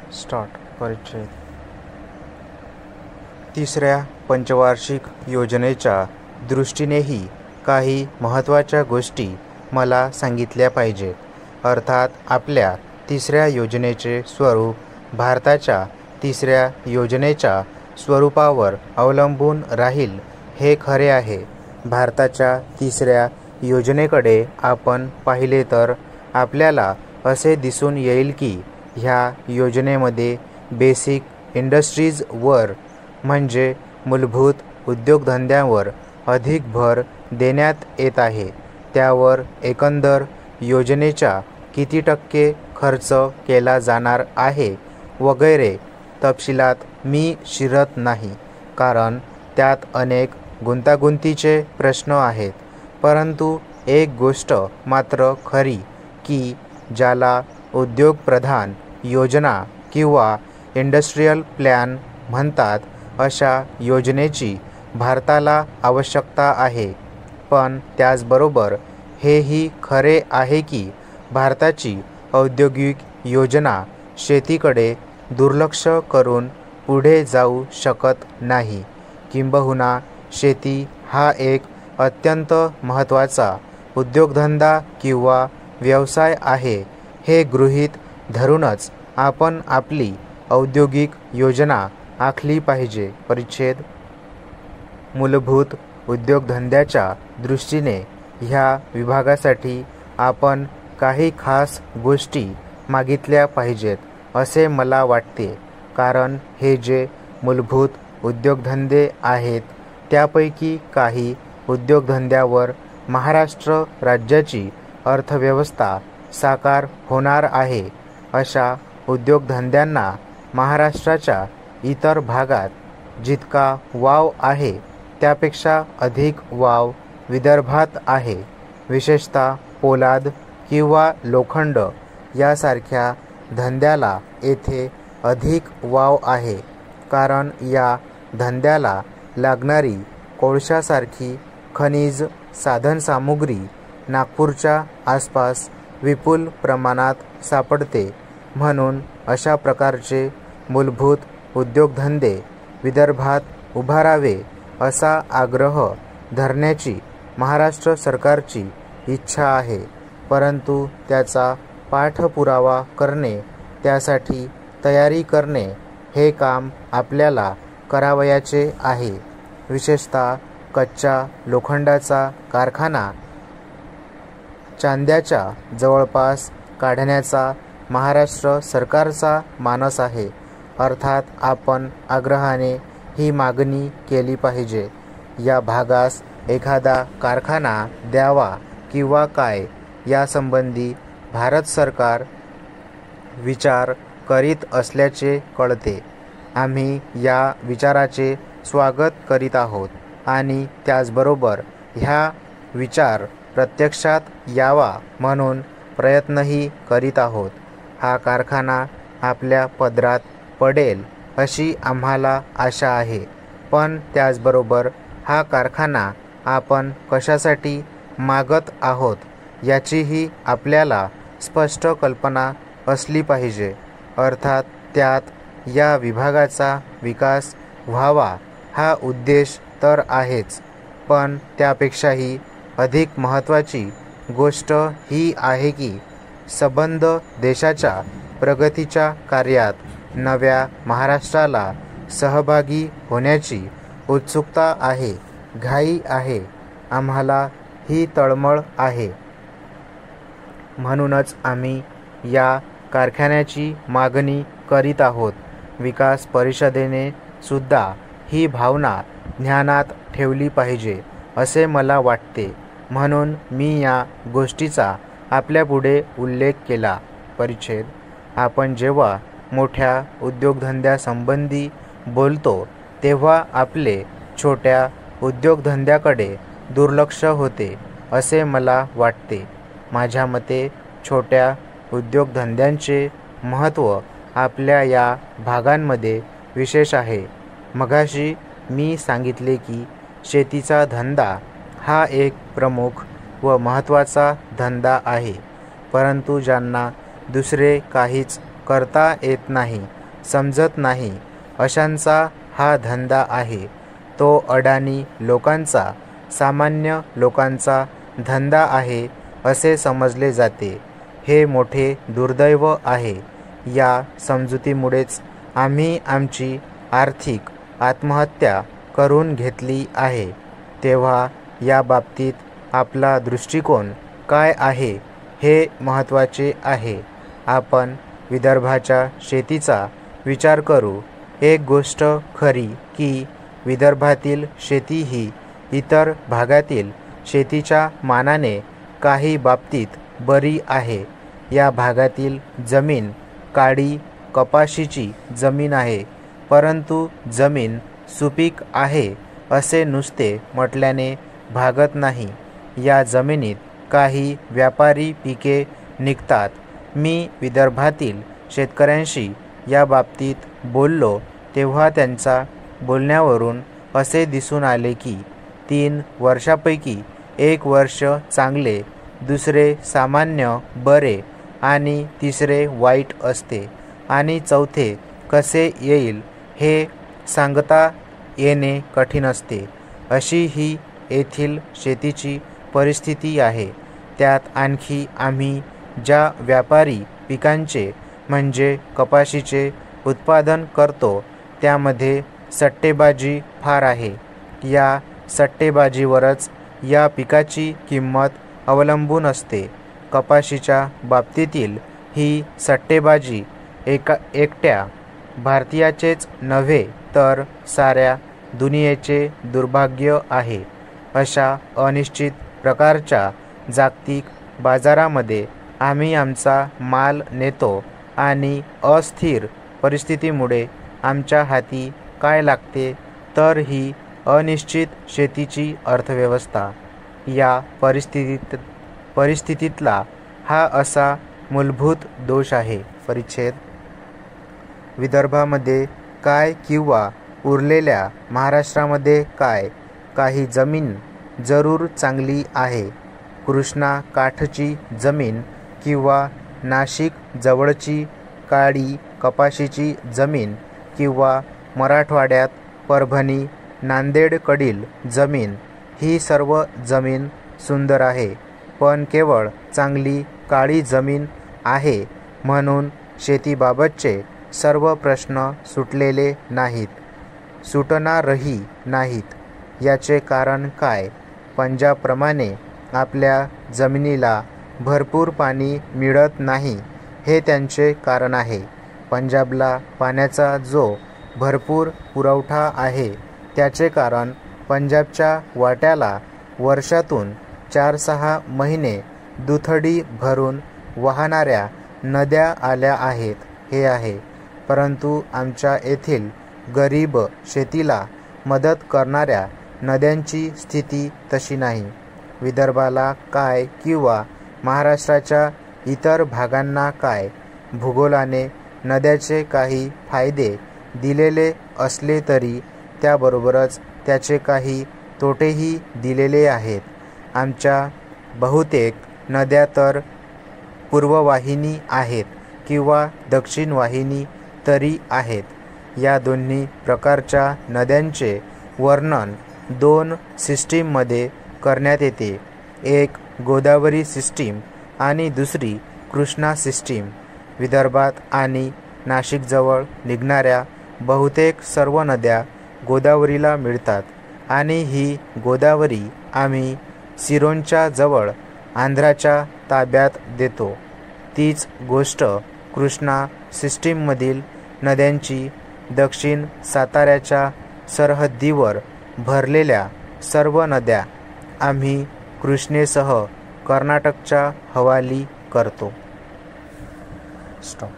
परिच्छेद तिसऱ्या पंचवार्षिक योजनेच्या दृष्टीनेही काही महत्त्वाच्या गोष्टी मला सांगितल्या पाहिजेत. अर्थात आपल्या तिसऱ्या योजनेचे स्वरूप भारताच्या तिसऱ्या योजनेच्या स्वरूपावर अवलंबून राहील हे खरे आहे. भारताच्या तिसऱ्या योजनेकडे आपण पाहिले तर आपल्याला असे दिसून येईल की ह्या योजनेमध्ये बेसिक इंडस्ट्रीजवर म्हणजे मूलभूत उद्योगधंद्यांवर अधिक भर देण्यात येत आहे. त्यावर एकंदर योजनेच्या किती टक्के खर्च केला जाणार आहे वगैरे तपशिलात मी शिरत नाही, कारण त्यात अनेक गुंतागुंतीचे प्रश्न आहेत. परंतु एक गोष्ट मात्र खरी की ज्याला उद्योगप्रधान योजना किंवा इंडस्ट्रियल प्लॅन म्हणतात अशा योजनेची भारताला आवश्यकता आहे. पण त्याचबरोबर हेही खरे आहे की भारताची औद्योगिक योजना शेतीकडे दुर्लक्ष करून पुढे जाऊ शकत नाही. किंबहुना शेती हा एक अत्यंत महत्त्वाचा उद्योगधंदा किंवा व्यवसाय आहे हे गृहीत धरूनच आपण आपली औद्योगिक योजना आखली पाहिजे. परिच्छेद मूलभूत उद्योगधंद्याच्या दृष्टीने ह्या विभागासाठी आपण काही खास गोष्टी मागितल्या पाहिजेत असे मला वाटते. कारण हे जे मूलभूत उद्योगधंदे आहेत त्यापैकी काही उद्योगधंद्यावर महाराष्ट्र राज्याची अर्थव्यवस्था साकार होणार आहे. अशा उद्योगधंद्यांना महाराष्ट्राच्या इतर भागात जितका वाव आहे त्यापेक्षा अधिक वाव विदर्भात आहे. विशेषतः पोलाद किंवा लोखंड यासारख्या धंद्याला येथे अधिक वाव आहे. कारण या धंद्याला लागणारी कोळशासारखी खनिज साधनसामुग्री नागपूरच्या आसपास विपुल प्रमाणात सापडते. म्हणून अशा प्रकारचे मूलभूत उद्योगधंदे विदर्भात उभारावे असा आग्रह धरण्याची महाराष्ट्र सरकारची इच्छा आहे. परंतु त्याचा पाठपुरावा करणे, त्यासाठी तयारी करणे हे काम आपल्याला करावयाचे आहे. विशेषतः कच्च्या लोखंडाचा कारखाना चांद्याच्या जवळपास काढण्याचा महाराष्ट्र सरकारचा मानस आहे. अर्थात आपण आग्रहाने ही मागणी केली पाहिजे. या भागास एखादा कारखाना द्यावा किंवा काय यासंबंधी भारत सरकार विचार करीत असल्याचे कळते. आम्ही या विचाराचे स्वागत करीत आहोत आणि त्याचबरोबर ह्या विचार प्रत्यक्षात यावा म्हणून प्रयत्नही करीत आहोत. हा कारखाना आपल्या पदरात पडेल अशी आम्हाला आशा आहे. पण त्याचबरोबर हा कारखाना आपण कशासाठी मागत आहोत याचीही आपल्याला स्पष्ट कल्पना असली पाहिजे. अर्थात त्यात या विभागाचा विकास व्हावा हा उद्देश तर आहेच, पण त्यापेक्षाही अधिक महत्त्वाची गोष्ट ही आहे की संबंध देशाच्या प्रगतीच्या कार्यात नव्या महाराष्ट्राला सहभागी होण्याची उत्सुकता आहे, घाई आहे. आम्हाला ही तळमळ आहे. म्हणूनच आम्ही या कारखान्याची मागणी करीत आहोत. विकास परिषदेने सुद्धा ही भावना ध्यानात ठेवली पाहिजे असे मला वाटते. म्हणून मी या गोष्टीचा आपल्यापुढे उल्लेख केला. परिच्छेद आपण जेव्हा मोठ्या उद्योगधंद्यासंबंधी बोलतो तेव्हा आपले छोट्या उद्योगधंद्याकडे दुर्लक्ष होते असे मला वाटते. माझ्या मते छोट्या उद्योगधंद्यांचे महत्त्व आपल्या या भागांमध्ये विशेष आहे. मगाशी मी सांगितले की शेतीचा धंदा हा एक प्रमुख व महत्त्वाचा धंदा आहे. परंतु ज्यांना दुसरे काहीच करता येत नाही समजत नाही अशांचा हा धंदा आहे. तो अडाणी लोकांचा, सामान्य लोकांचा धंदा आहे असे समजले जाते. हे मोठे दुर्दैव आहे. या समजुतीमुळेच आम्ही आमची आर्थिक आत्महत्या करून घेतली आहे. तेव्हा या बाबतीत आपला दृष्टिकोन काय आहे हे महत्त्वाचे आहे. आपण विदर्भाच्या शेतीचा विचार करू. एक गोष्ट खरी की विदर्भातील शेती ही इतर भागातील शेतीच्या मानाने काही बाबतीत बरी आहे. या भागातील जमीन काळी कपाशीची जमीन आहे, परंतु जमीन सुपीक आहे असे नुसते म्हटल्याने भागत नाही. या जमिनीत काही व्यापारी पिके निघतात. मी विदर्भातील शेतकऱ्यांशी या बाबतीत बोललो तेव्हा त्यांच्या बोलण्यावरून असे दिसून आले की 3 वर्षापैकी 1 वर्ष चांगले, दुसरे सामान्य बरे आणि तिसरे वाईट असते आणि चौथे कसे येईल हे सांगता येणे कठीण असते. अशी ही येथील शेतीची परिस्थिती आहे. त्यात आणखी आम्ही ज्या व्यापारी पिकांचे म्हणजे कपाशीचे उत्पादन करतो त्यामध्ये सट्टेबाजी फार आहे. या सट्टेबाजीवरच या पिकाची किंमत अवलंबून असते. कपाशीच्या बाबतीतील ही सट्टेबाजी एकट्या भारतीयाचेच नव्हे तर साऱ्या दुनियेचे दुर्भाग्य आहे. अशा अनिश्चित प्रकारच्या जागतिक बाजारामध्ये आम्ही आमचा माल नेतो आणि अस्थिर परिस्थितीमुळे आमच्या हाती काय लागते तर ही अनिश्चित शेतीची अर्थव्यवस्था. या परिस्थितीतला हा असा मूलभूत दोष आहे. परिच्छेद विदर्भामध्ये काय किंवा उरलेल्या महाराष्ट्रामध्ये काय? काही जमीन जरूर चांगली आहे. कृष्णा काठची जमीन किंवा नाशिक जवळची काळी कपाशीची जमीन किंवा मराठवाड्यात परभणी नांदेडकडील जमीन ही सर्व जमीन सुंदर आहे. पण केवळ चांगली काळी जमीन आहे म्हणून शेतीबाबतचे सर्व प्रश्न सुटलेले नाहीत, सुटणारही नाहीत. याचे कारण काय? पंजाबप्रमाणे आपल्या जमिनीला भरपूर पाणी मिळत नाही हे त्यांचे कारण आहे. पंजाबला पाण्याचा जो भरपूर पुरवठा आहे त्याचे कारण पंजाबच्या वाट्याला वर्षातून 4-6 महिने दुथडी भरून वाहणाऱ्या नद्या आल्या आहेत हे आहे. परंतु आमच्या येथील गरीब शेतीला मदत करणाऱ्या नद्यांची स्थिती तशी नाही. विदर्भाला काय किंवा महाराष्ट्राच्या इतर भागांना काय? भूगोलाने नद्याचे काही फायदे दिलेले असले तरी त्याबरोबरच त्याचे काही तोटेही दिलेले आहेत. आमच्या बहुतेक नद्या तर पूर्ववाहिनी आहेत किंवा दक्षिण वाहिनी तरी आहेत. या दोन्ही प्रकारच्या नद्यांचे वर्णन 2 सिस्टीममध्ये करण्यात येते. एक गोदावरी सिस्टीम आणि दुसरी कृष्णा सिस्टीम. विदर्भात आणि नाशिकजवळ निघणाऱ्या बहुतेक सर्व नद्या गोदावरीला मिळतात आणि ही गोदावरी आम्ही सिरोंच्या जवळ आंध्राच्या ताब्यात देतो. तीच गोष्ट कृष्णा सिस्टीममधील नद्यांची दक्षिण साताऱ्याच्या सरहद्दीवर भरलेल्या सर्व नद्या आम्ही कृष्णेसह कर्नाटकच्या हवाली करतो. स्टॉप.